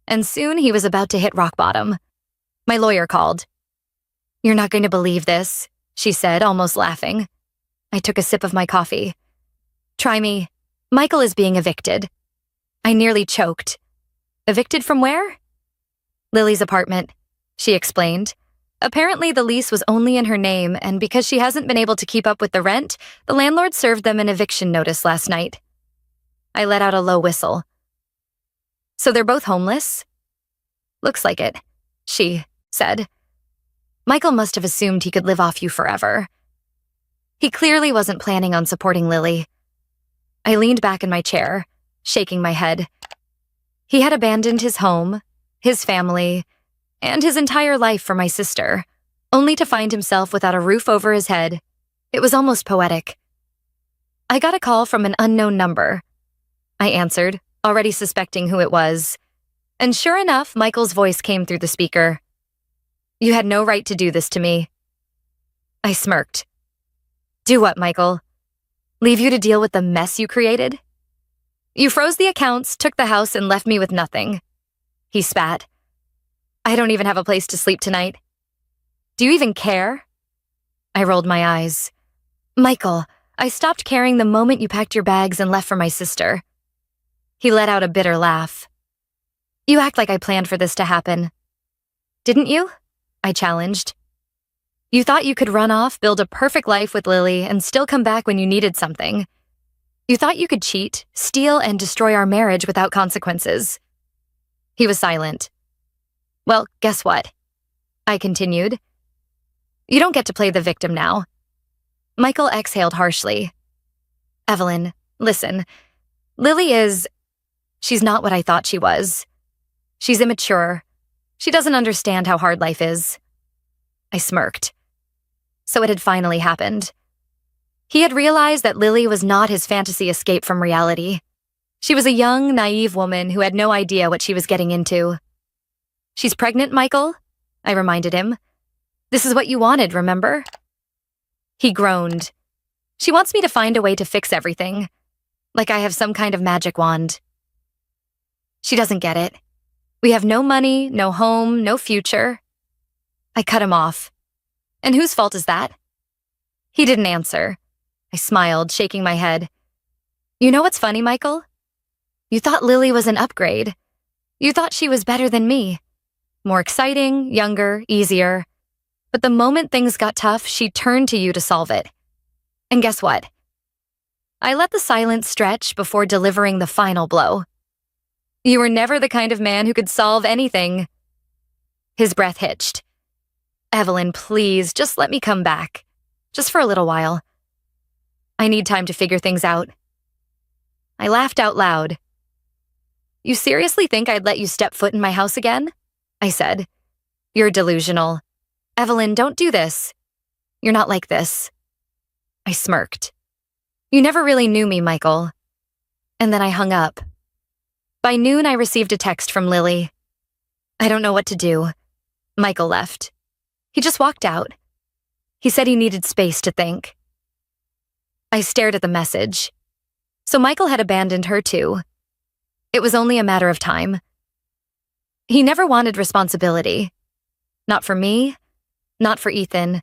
[SPEAKER 1] and soon he was about to hit rock bottom. My lawyer called. "You're not going to believe this," she said, almost laughing. I took a sip of my coffee. "Try me. Michael is being evicted." I nearly choked. Evicted from where? Lily's apartment, she explained. Apparently the lease was only in her name, and because she hasn't been able to keep up with the rent, the landlord served them an eviction notice last night. I let out a low whistle. "So they're both homeless?" "Looks like it," she said. "Michael must have assumed he could live off you forever." He clearly wasn't planning on supporting Lily. I leaned back in my chair, shaking my head. He had abandoned his home, his family, and his entire life for my sister, only to find himself without a roof over his head. It was almost poetic. I got a call from an unknown number. I answered, already suspecting who it was. And sure enough, Michael's voice came through the speaker. "You had no right to do this to me." I smirked. "Do what, Michael? Leave you to deal with the mess you created? You froze the accounts, took the house, and left me with nothing." He spat. "I don't even have a place to sleep tonight. Do you even care?" I rolled my eyes. "Michael, I stopped caring the moment you packed your bags and left for my sister." He let out a bitter laugh. "You act like I planned for this to happen." "Didn't you?" I challenged. "You thought you could run off, build a perfect life with Lily, and still come back when you needed something. You thought you could cheat, steal, and destroy our marriage without consequences." He was silent. "Well, guess what?" I continued. "You don't get to play the victim now." Michael exhaled harshly. "Evelyn, listen. Lily is... She's not what I thought she was. She's immature. She doesn't understand how hard life is." I smirked. So it had finally happened. He had realized that Lily was not his fantasy escape from reality. She was a young, naive woman who had no idea what she was getting into. "She's pregnant, Michael," I reminded him. "This is what you wanted, remember?" He groaned. "She wants me to find a way to fix everything, like I have some kind of magic wand." "She doesn't get it. We have no money, no home, no future." I cut him off. "And whose fault is that?" He didn't answer. I smiled, shaking my head. "You know what's funny, Michael? You thought Lily was an upgrade. You thought she was better than me. More exciting, younger, easier. But the moment things got tough, she turned to you to solve it. And guess what? I let the silence stretch before delivering the final blow. You were never the kind of man who could solve anything." His breath hitched. "Evelyn, please, just let me come back. Just for a little while. I need time to figure things out." I laughed out loud. "You seriously think I'd let you step foot in my house again?" I said. "You're delusional. Evelyn, don't do this. You're not like this." I smirked. "You never really knew me, Michael." And then I hung up. By noon, I received a text from Lily. "I don't know what to do." Michael left. He just walked out. He said he needed space to think. I stared at the message. So Michael had abandoned her too. It was only a matter of time. He never wanted responsibility. Not for me, not for Ethan,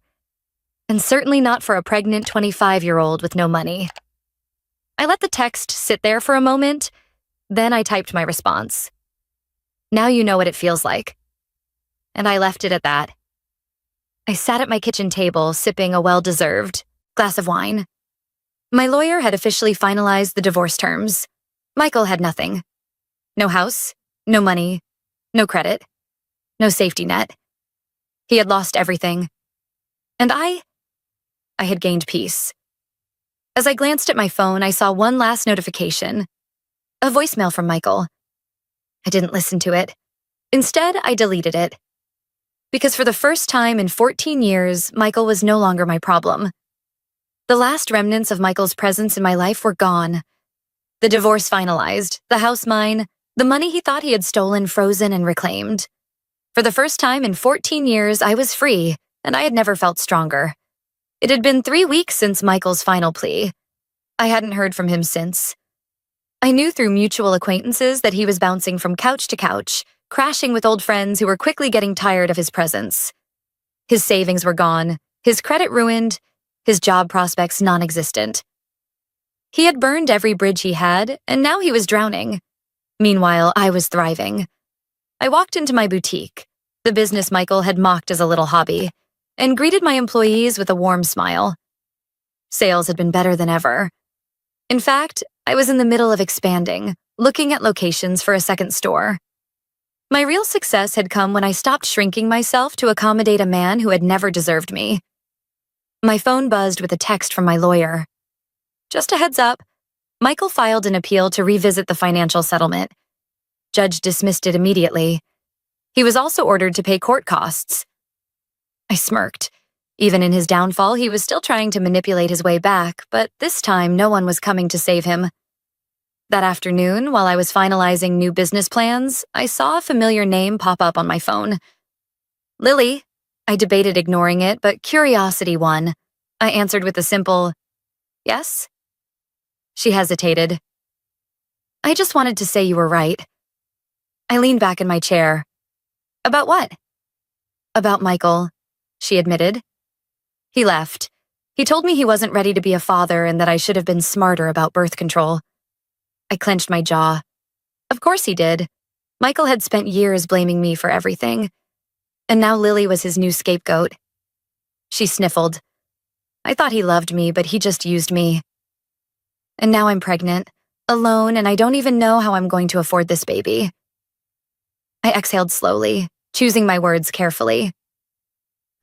[SPEAKER 1] and certainly not for a pregnant 25-year-old with no money. I let the text sit there for a moment, then I typed my response. "Now you know what it feels like." And I left it at that. I sat at my kitchen table, sipping a well-deserved glass of wine. My lawyer had officially finalized the divorce terms. Michael had nothing. No house, no money, no credit, no safety net. He had lost everything. And I had gained peace. As I glanced at my phone, I saw one last notification. A voicemail from Michael. I didn't listen to it. Instead, I deleted it. Because for the first time in 14 years, Michael was no longer my problem. The last remnants of Michael's presence in my life were gone. The divorce finalized, the house mine, the money he thought he had stolen frozen and reclaimed. For the first time in 14 years, I was free, and I had never felt stronger. It had been 3 weeks since Michael's final plea. I hadn't heard from him since. I knew through mutual acquaintances that he was bouncing from couch to couch, crashing with old friends who were quickly getting tired of his presence. His savings were gone, his credit ruined, his job prospects non-existent. He had burned every bridge he had, and now he was drowning. Meanwhile, I was thriving. I walked into my boutique, the business Michael had mocked as a little hobby, and greeted my employees with a warm smile. Sales had been better than ever. In fact, I was in the middle of expanding, looking at locations for a second store. My real success had come when I stopped shrinking myself to accommodate a man who had never deserved me. My phone buzzed with a text from my lawyer. Just a heads up, Michael filed an appeal to revisit the financial settlement. Judge dismissed it immediately. He was also ordered to pay court costs. I smirked. Even in his downfall, he was still trying to manipulate his way back, but this time no one was coming to save him. That afternoon, while I was finalizing new business plans, I saw a familiar name pop up on my phone. Lily. I debated ignoring it, but curiosity won. I answered with a simple, yes? She hesitated. I just wanted to say you were right. I leaned back in my chair. About what? About Michael, she admitted. He left. He told me he wasn't ready to be a father and that I should have been smarter about birth control. I clenched my jaw. Of course he did. Michael had spent years blaming me for everything. And now Lily was his new scapegoat. She sniffled. I thought he loved me, but he just used me. And now I'm pregnant, alone, and I don't even know how I'm going to afford this baby. I exhaled slowly, choosing my words carefully.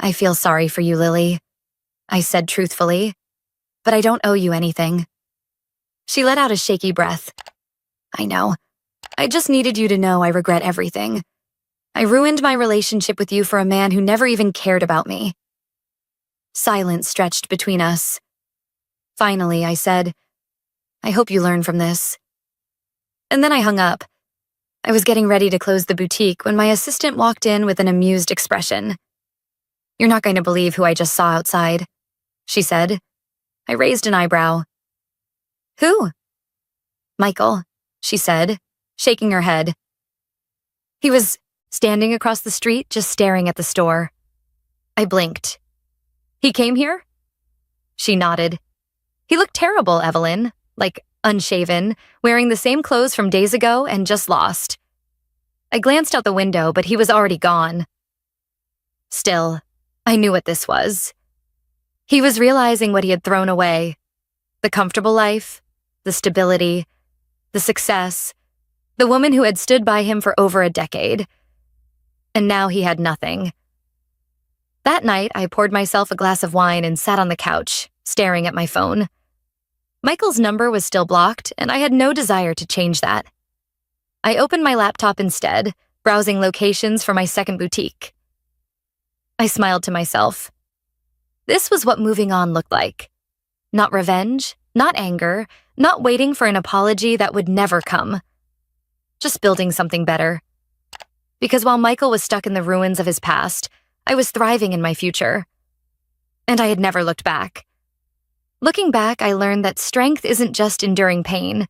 [SPEAKER 1] I feel sorry for you, Lily, I said truthfully, but I don't owe you anything. She let out a shaky breath. I know. I just needed you to know I regret everything. I ruined my relationship with you for a man who never even cared about me. Silence stretched between us. Finally, I said, I hope you learn from this. And then I hung up. I was getting ready to close the boutique when my assistant walked in with an amused expression. You're not going to believe who I just saw outside, she said. I raised an eyebrow. Who? Michael, she said, shaking her head. He was standing across the street, just staring at the store. I blinked. He came here? She nodded. He looked terrible, Evelyn, like unshaven, wearing the same clothes from days ago and just lost. I glanced out the window, but he was already gone. Still, I knew what this was. He was realizing what he had thrown away. The comfortable life, the stability, the success, the woman who had stood by him for over a decade. And now he had nothing. That night, I poured myself a glass of wine and sat on the couch, staring at my phone. Michael's number was still blocked, and I had no desire to change that. I opened my laptop instead, browsing locations for my second boutique. I smiled to myself. This was what moving on looked like. Not revenge, not anger, not waiting for an apology that would never come. Just building something better. Because while Michael was stuck in the ruins of his past, I was thriving in my future. And I had never looked back. Looking back, I learned that strength isn't just enduring pain.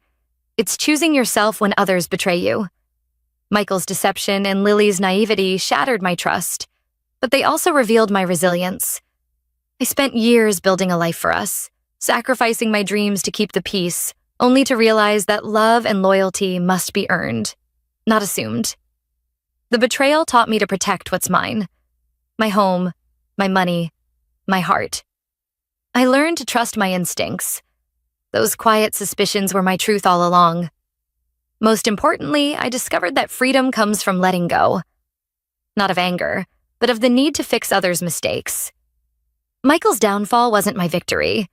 [SPEAKER 1] It's choosing yourself when others betray you. Michael's deception and Lily's naivety shattered my trust, but they also revealed my resilience. I spent years building a life for us, sacrificing my dreams to keep the peace, only to realize that love and loyalty must be earned, not assumed. The betrayal taught me to protect what's mine. My home, my money, my heart. I learned to trust my instincts. Those quiet suspicions were my truth all along. Most importantly, I discovered that freedom comes from letting go. Not of anger, but of the need to fix others' mistakes. Michael's downfall wasn't my victory.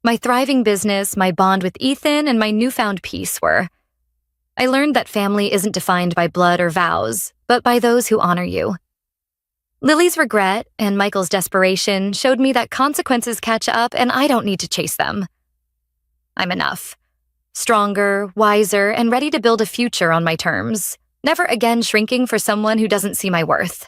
[SPEAKER 1] My thriving business, my bond with Ethan, and my newfound peace were. I learned that family isn't defined by blood or vows, but by those who honor you. Lily's regret and Michael's desperation showed me that consequences catch up and I don't need to chase them. I'm enough. Stronger, wiser, and ready to build a future on my terms, never again shrinking for someone who doesn't see my worth.